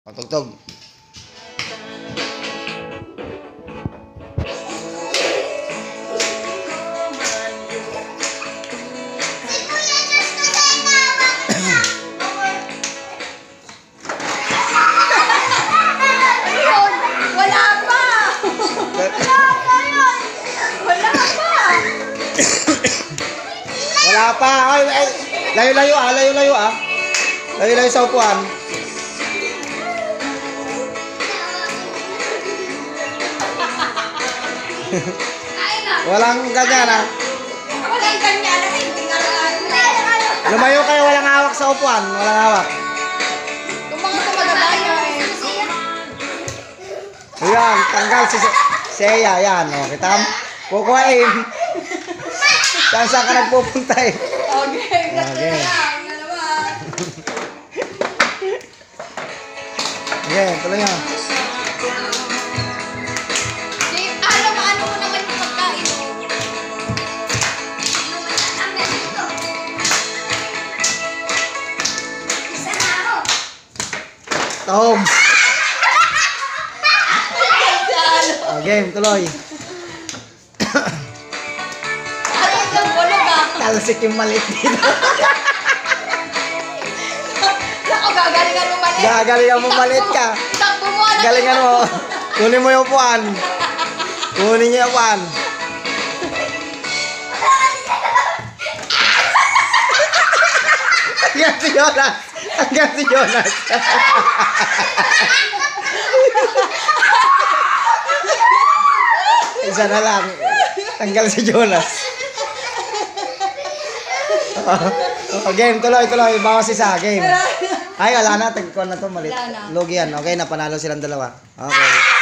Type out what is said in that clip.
Tugtog. Wala pa! Wala pa. Ay, layo-layo ah, layo-layo ah. Layo-layo sa upuan. Walang ganyan ah. Walang ganyan. Lumayo kayo, walang hawak sa upuan. Walang hawak. Kung mga tumagadayo eh. Ayan, tanggal si Seya. Yan, o. Kita mo? Kukuhain. Saan ka nagpupunta eh? Okay. Okay. Okay, tuloy nyo. Ano mo naman yung pagkain? Isa na ako. Tom. Game, tuloy. Ano yung bulog ah? Talsik yung maliit dito. Ako, gagalingan mo maliit. Gagalingan mo maliit ka. Takbo mo. Galingan mo. Kunin mo yung upuan. Kunin niyo yung upuan. Hanggang si Jonas. Hanggang si Jonas. Isa na lang. Tanggal si Jonas. Game, tuloy. Bawas isa. Game. Ay, wala na. Tagkuhan na to. Malit. Lugi yan. Okay, napanalo silang dalawa. Okay.